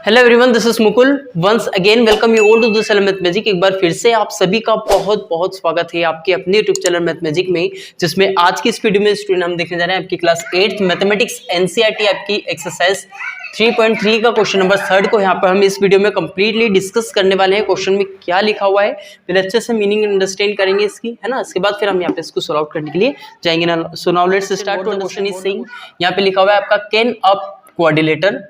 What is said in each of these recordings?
Hello everyone, this is Mukul. Once again welcome you all to this channel Math Magic. एक बार फिर से आप सभी का बहुत बहुत स्वागत है आपके अपने यूट्यूब चैनल मैथ मैजिक में, जिसमें आज की इस वीडियो में स्टूडेंट हम देखने जा रहे हैं आपकी क्लास 8th मैथमेटिक्स एनसीईआरटी आपकी एक्सरसाइज 3.3 का क्वेश्चन नंबर 3 को यहाँ पर हम इस वीडियो में कंप्लीटली डिस्कस करने वाले हैं। क्वेश्चन में क्या लिखा हुआ है फिर अच्छे से मीनिंग अंडरस्टैंड करेंगे इसकी, है ना। इसके बाद फिर हम यहाँ पे इसको सॉल्व आउट करने के लिए जाएंगे ना। So now let's start to question is saying, यहाँ पे लिखा हुआ है आपका can a quadrilateral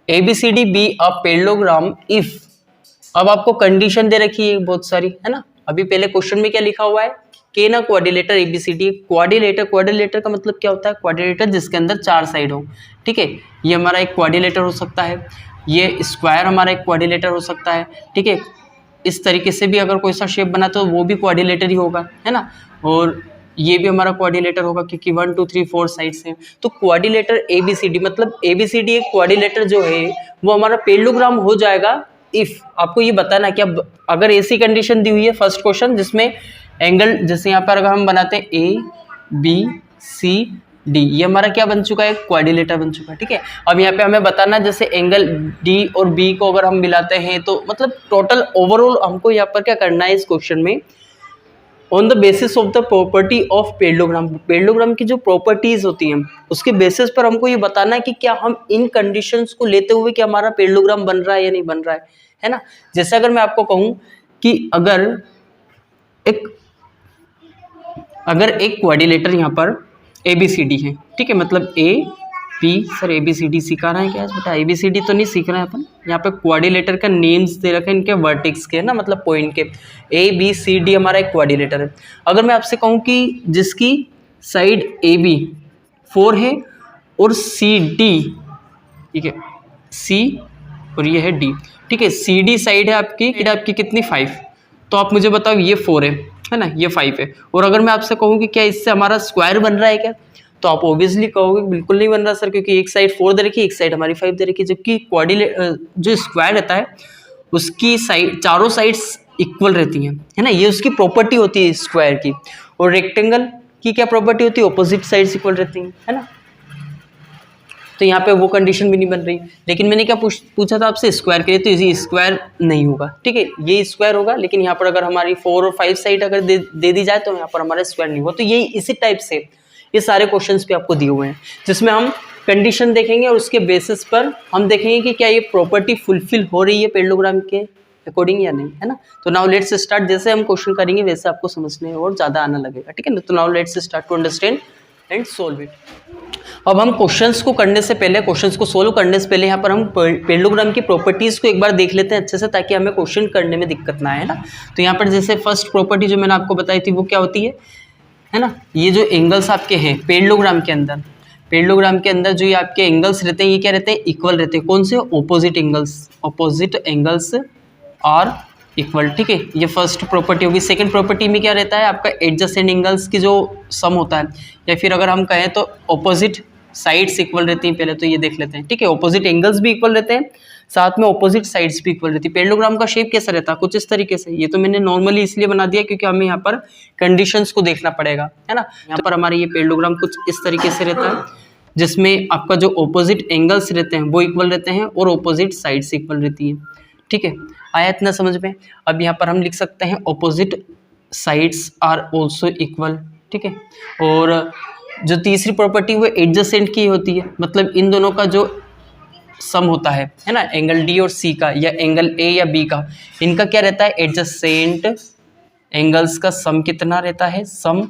ABCD be a parallelogram if. अब आपको कंडीशन दे रखी है बहुत सारी, है ना। अभी पहले क्वेश्चन में क्या लिखा हुआ है, के ना क्वाड्रिलेटर ABCD। क्वाड्रिलेटर का मतलब क्या होता है, क्वाड्रिलेटर जिसके अंदर 4 साइड हो। ठीक है, ये हमारा एक क्वाड्रिलेटर हो सकता है, ये स्क्वायर हमारा एक क्वाड्रिलेटर हो सकता है। ठीक है, इस तरीके से भी अगर कोई सा शेप बना तो वो भी क्वाड्रिलेटर ही होगा, है ना। और ये भी हमारा क्वाड्रिलेटर होगा क्योंकि 1 2 3 4 साइड्स हैं। तो क्वाड्रिलेटर ABCD मतलब ABCD एक क्वाड्रिलेटर जो है वो हमारा पैरेललोग्राम हो जाएगा इफ। आपको ये बताना है कि अब अगर ऐसी कंडीशन दी हुई है फर्स्ट क्वेश्चन जिसमें एंगल, जैसे यहाँ पर अगर हम बनाते हैं ABCD, ये हमारा क्या बन चुका है, क्वाड्रिलेटर बन चुका है। ठीक है, अब यहाँ पे हमें बताना है जैसे एंगल D और B को अगर हम मिलाते हैं तो मतलब टोटल ओवरऑल हमको यहाँ पर क्या करना है इस क्वेश्चन में, on the basis of the property of parallelogram. Parallelogram की जो प्रॉपर्टीज होती हैं उसके बेसिस पर हमको ये बताना है कि क्या हम इन कंडीशंस को लेते हुए क्या हमारा पैरेललोग्राम बन रहा है या नहीं बन रहा है ना। जैसे अगर मैं आपको कहूँ कि अगर एक क्वाड्रिलेटर यहाँ पर ABCD है, ठीक है, मतलब ABCD सिखा रहे हैं क्या बेटा, ABCD तो नहीं सीख रहे हैं अपन। यहाँ पे क्वाड्रिलेटर का नेम्स दे रखे हैं इनके वर्टेक्स के, ना मतलब पॉइंट के। ABCD हमारा एक क्वाड्रिलेटर है। अगर मैं आपसे कहूँ कि जिसकी साइड AB 4 है और CD, ठीक है, C और ये है D, ठीक है, CD साइड है आपकी कितनी 5, तो आप मुझे बताओ ये 4 है ना, ये 5 है। और अगर मैं आपसे कहूँ कि क्या इससे हमारा स्क्वायर बन रहा है क्या, तो आप ऑब्वियसली कहोगे बिल्कुल नहीं बन रहा सर, क्योंकि एक साइड 4 दे रखी है, एक साइड हमारी 5 दे रखी है। जबकि जो स्क्वायर रहता है उसकी साइड, चारों साइड्स इक्वल रहती हैं, है ना, ये उसकी प्रॉपर्टी होती है स्क्वायर की। और रेक्टेंगल की क्या प्रॉपर्टी होती है, ऑपोजिट साइड्स इक्वल रहती हैं, है ना। तो यहाँ पे वो कंडीशन भी नहीं बन रही। लेकिन मैंने क्या पूछा था आपसे, स्क्वायर के लिए, तो इसी स्क्वायर नहीं होगा। ठीक है, ये स्क्वायर होगा, लेकिन यहाँ पर अगर हमारी 4 और 5 साइड अगर दे दी जाए तो यहाँ पर हमारा स्क्वायर नहीं होगा। तो ये इसी टाइप से ये सारे क्वेश्चंस पे आपको दिए हुए हैं, जिसमें हम कंडीशन देखेंगे और उसके बेसिस पर हम देखेंगे कि क्या ये प्रॉपर्टी फुलफिल हो रही है पैरेललोग्राम के अकॉर्डिंग या नहीं, है ना। तो नाउ लेट्स स्टार्ट। जैसे हम क्वेश्चन करेंगे वैसे आपको समझने में और ज़्यादा आना लगेगा, ठीक है ना। तो now let's start to understand and solve it. अब हम क्वेश्चंस को करने से पहले, क्वेश्चंस को सोल्व करने से पहले यहाँ पर हम पैरेललोग्राम की प्रॉपर्टीज़ को एक बार देख लेते हैं अच्छे से, ताकि हमें क्वेश्चन करने में दिक्कत ना आए, है ना। तो यहाँ पर जैसे फर्स्ट प्रॉपर्टी जो मैंने आपको बताई थी वो क्या होती है ना, ये जो एंगल्स आपके हैं पैरेललोग्राम के अंदर जो ये आपके एंगल्स रहते हैं ये क्या रहते हैं, इक्वल रहते हैं। कौन से, ऑपोजिट एंगल्स आर इक्वल। ठीक है, ये फर्स्ट प्रॉपर्टी होगी। सेकंड प्रॉपर्टी में क्या रहता है आपका, एडजेसेंट एंगल्स की जो सम होता है, या फिर अगर हम कहें तो ऑपोजिट साइड्स इक्वल रहती हैं। पहले तो ये देख लेते हैं, ठीक है, ऑपोजिट एंगल्स भी इक्वल रहते हैं, साथ में ऑपोजिट साइड्स भी इक्वल रहती है। पैरेललोग्राम का शेप कैसा रहता है, कुछ इस तरीके से। ये तो मैंने नॉर्मली इसलिए बना दिया क्योंकि हमें यहाँ पर कंडीशंस को देखना पड़ेगा, है ना। यहाँ पर हमारे ये पैरेललोग्राम कुछ इस तरीके से रहता है, जिसमें आपका जो ऑपोजिट एंगल्स रहते हैं वो इक्वल रहते हैं और ऑपोजिट साइड्स इक्वल रहती हैं। ठीक है, आया इतना समझ में। अब यहाँ पर हम लिख सकते हैं opposite sides are also equal. ठीक है, और जो तीसरी प्रॉपर्टी वो एडजेसेंट की होती है, मतलब इन दोनों का जो सम होता है ना, एंगल D और C का, या एंगल A या B का, इनका क्या रहता है, एडजेसेंट एंगल्स का सम कितना रहता है, सम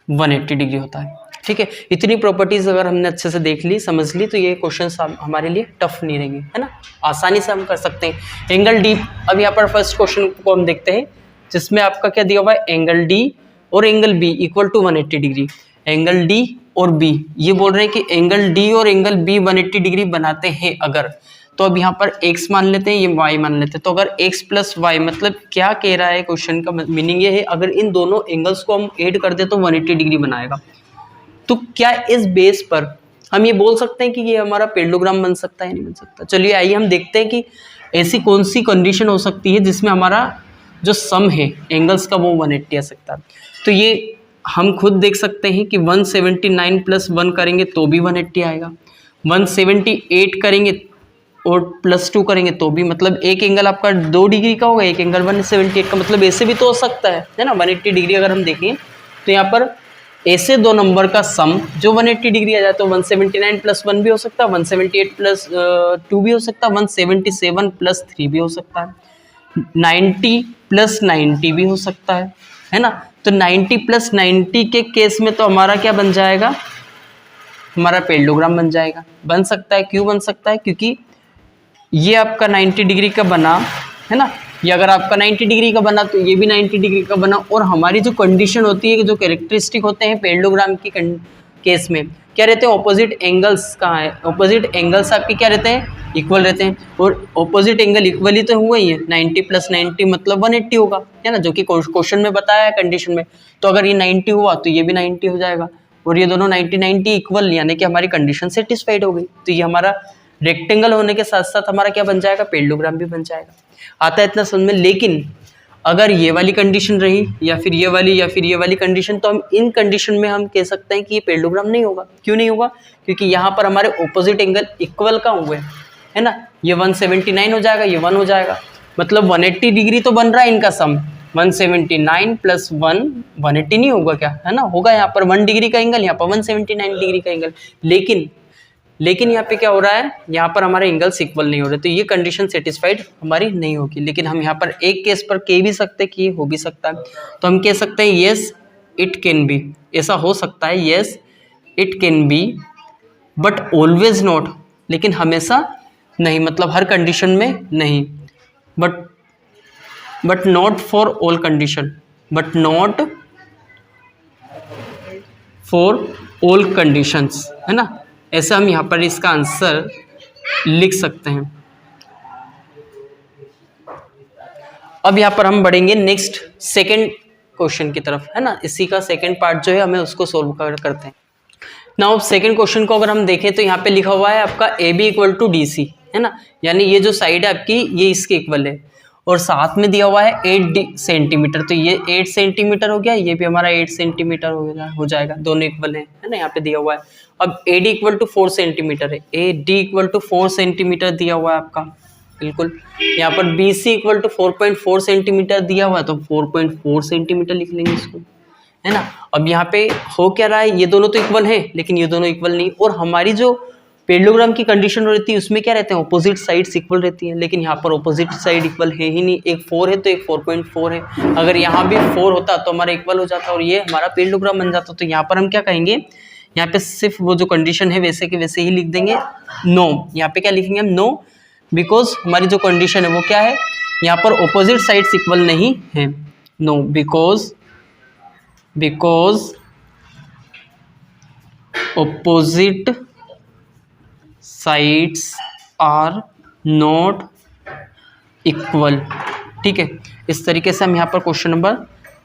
180 डिग्री होता है। ठीक है, इतनी प्रॉपर्टीज अगर हमने अच्छे से देख ली, समझ ली, तो ये क्वेश्चन हमारे लिए टफ नहीं रहेंगे, है ना, आसानी से हम कर सकते हैं। एंगल D, अब यहाँ पर फर्स्ट क्वेश्चन को हम देखते हैं, जिसमें आपका क्या दिया हुआ है, एंगल D और angle B equal to 180 degree. Angle D और B, ये बोल रहे हैं कि एंगल D और एंगल B 180 डिग्री बनाते हैं अगर, तो अब यहाँ पर x मान लेते हैं, ये y मान लेते हैं। तो अगर x प्लस वाई, मतलब क्या कह रहा है क्वेश्चन का मीनिंग ये है, अगर इन दोनों एंगल्स को हम ऐड कर दे तो 180 डिग्री बनाएगा। तो क्या इस बेस पर हम ये बोल सकते हैं कि ये हमारा पैरेललोग्राम बन सकता है, नहीं बन सकता। चलिए आइए हम देखते हैं कि ऐसी कौन सी कंडीशन हो सकती है जिसमें हमारा जो सम है एंगल्स का वो 180 आ सकता है। तो ये हम खुद देख सकते हैं कि 179 + 1 करेंगे तो भी 180 आएगा, 178 करेंगे और +2 करेंगे तो भी मतलब एक एंगल आपका 2 डिग्री का होगा, एक एंगल 178 का, मतलब ऐसे भी तो हो सकता है ना। 180 डिग्री अगर हम देखें तो यहाँ पर ऐसे दो नंबर का सम जो 180 डिग्री आ जाए तो 179 + 1 भी हो सकता है, 178 + 2 भी हो सकता है, 177 + 3 भी हो सकता है, 90 + 90 भी हो सकता है ना। तो 90 + 90 के केस में तो हमारा क्या बन जाएगा, हमारा पैरेललोग्राम बन जाएगा। बन सकता है, क्यों बन सकता है, क्योंकि ये आपका 90 डिग्री का बना है ना, ये अगर आपका 90 डिग्री का बना तो ये भी 90 डिग्री का बना। और हमारी जो कंडीशन होती है कि जो कैरेक्टरिस्टिक होते हैं पैरेललोग्राम की केस में क्या रहते हैं, ऑपोजिट एंगल्स कहाँ है, ऑपोजिट एंगल्स आपके क्या रहते हैं, इक्वल रहते हैं। और ऑपोजिट एंगल इक्वल ही तो हुए ही है, 90 + 90 मतलब 180 होगा, है ना, जो कि क्वेश्चन में बताया है कंडीशन में। तो अगर ये 90 हुआ तो ये भी 90 हो जाएगा, और ये दोनों 90-90 इक्वल, यानी कि हमारी कंडीशन सेटिस्फाइड हो गई। तो ये हमारा रेक्टेंगल होने के साथ साथ हमारा क्या बन जाएगा, पैरेललोग्राम भी बन जाएगा। आता है इतना समझ में। लेकिन अगर ये वाली कंडीशन रही या फिर ये वाली या फिर ये वाली कंडीशन, तो हम इन कंडीशन में हम कह सकते हैं कि ये पैरेललोग्राम नहीं होगा। क्यों नहीं होगा, क्योंकि यहाँ पर हमारे ऑपोजिट एंगल इक्वल का हुए है ना। ये 179 हो जाएगा, ये 1 हो जाएगा, मतलब 180 डिग्री तो बन रहा है इनका सम। 179 + 1 180 नहीं होगा क्या, है ना, होगा। यहाँ पर 1 डिग्री का एंगल, यहाँ पर 179 डिग्री का एंगल। लेकिन यहाँ पे क्या हो रहा है, यहाँ पर हमारे एंगल्स इक्वल नहीं हो रहे, तो ये कंडीशन सेटिस्फाइड हमारी नहीं होगी। लेकिन हम यहाँ पर एक केस पर कह भी सकते हैं कि ये हो भी सकता है। तो हम कह सकते हैं येस इट कैन बी, ऐसा हो सकता है, yes it can be, but always not, लेकिन हमेशा नहीं, मतलब हर कंडीशन में नहीं। But not for all condition, but not for all conditions, है ना। ऐसा हम यहाँ पर इसका आंसर लिख सकते हैं। अब यहाँ पर हम बढ़ेंगे नेक्स्ट सेकंड क्वेश्चन की तरफ, है ना। इसी का सेकंड पार्ट जो है हमें उसको सोल्व करते हैं। नाउ सेकंड क्वेश्चन को अगर हम देखें तो यहाँ पे लिखा हुआ है आपका AB = DC, है ना, यानी ये जो साइड है आपकी ये इसके इक्वल है, और साथ में दिया हुआ है 8 सेंटीमीटर, तो ये 8 सेंटीमीटर हो गया, ये भी हमारा 8 सेंटीमीटर हो जाएगा, दोनों इक्वल है ना, यहाँ पे दिया हुआ है। अब AD = 4 सेंटीमीटर है, AD = 4 सेंटीमीटर दिया हुआ है आपका, बिल्कुल। यहाँ पर BC = 4.4 सेंटीमीटर दिया हुआ है, तो 4.4 सेंटीमीटर लिख लेंगे इसको, है ना। अब यहाँ पे हो क्या रहा है, ये दोनों तो इक्वल है, लेकिन ये दोनों इक्वल नहीं, और हमारी जो पैरेललोग्राम की कंडीशन रहती है उसमें क्या रहते हैं, ऑपोजिट साइड्स इक्वल रहती हैं। लेकिन यहाँ पर ऑपोजिट साइड इक्वल है ही नहीं, एक 4 है तो एक 4.4 है। अगर यहाँ भी 4 होता तो हमारा इक्वल हो जाता और ये हमारा पैरेललोग्राम बन जाता। तो यहाँ पर हम क्या कहेंगे, यहाँ पे सिर्फ वो जो कंडीशन है वैसे के वैसे ही लिख देंगे, नो। यहाँ पे क्या लिखेंगे हम, नो, बिकॉज हमारी जो कंडीशन है वो क्या है, यहाँ पर ऑपोजिट साइड्स इक्वल नहीं है, no, because opposite sides are not equal। ठीक है, इस तरीके से हम यहाँ पर क्वेश्चन नंबर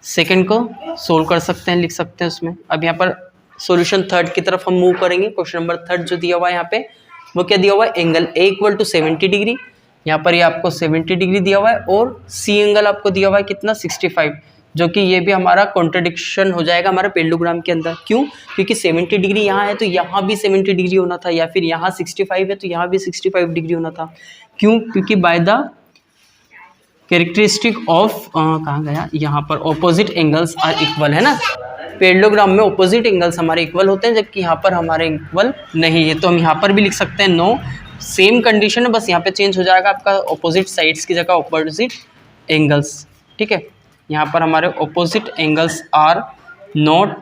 सेकंड को सोल्व कर सकते हैं, लिख सकते हैं उसमें। अब यहाँ पर सॉल्यूशन थर्ड की तरफ हम मूव करेंगे। क्वेश्चन नंबर थर्ड जो दिया हुआ है यहाँ पे, वो क्या दिया हुआ है, एंगल A = 70 डिग्री, यहाँ पर ये आपको 70 डिग्री दिया हुआ है, और C एंगल आपको दिया हुआ है कितना, 65, जो कि ये भी हमारा कॉन्ट्रडिक्शन हो जाएगा हमारे पैरेललोग्राम के अंदर। क्यों, क्योंकि 70 डिग्री यहाँ है तो यहाँ भी 70 डिग्री होना था, या फिर यहाँ 65 है तो यहाँ भी 65 डिग्री होना था। क्यों, क्योंकि बाय द कैरेक्टरिस्टिक ऑफ कहाँ गया, यहाँ पर ऑपोजिट एंगल्स आर इक्वल, है ना। पैरेललोग्राम में ऑपोजिट एंगल्स हमारे इक्वल होते हैं, जबकि यहाँ पर हमारे इक्वल नहीं है। तो हम यहाँ पर भी लिख सकते हैं नो, सेम कंडीशन है, बस यहाँ पे चेंज हो जाएगा आपका ऑपोजिट साइड्स की जगह ऑपोजिट एंगल्स। ठीक है, यहाँ पर हमारे opposite angles are not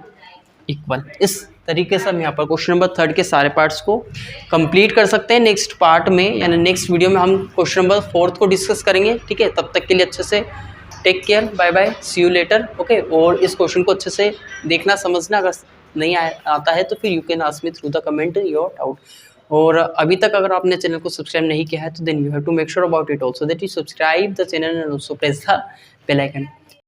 equal. इस तरीके से हम यहाँ पर क्वेश्चन नंबर थर्ड के सारे पार्ट्स को कंप्लीट कर सकते हैं। नेक्स्ट पार्ट में यानी नेक्स्ट वीडियो में हम क्वेश्चन नंबर फोर्थ को डिस्कस करेंगे। ठीक है, तब तक के लिए अच्छे से take care, bye bye, see you later. Okay, और इस क्वेश्चन को अच्छे से देखना समझना, अगर नहीं आता है तो फिर you can ask me through the comment your doubt. और अभी तक अगर आपने चैनल को सब्सक्राइब नहीं किया है तो then you have to make sure about it also that you subscribe the channel and also press the bell icon.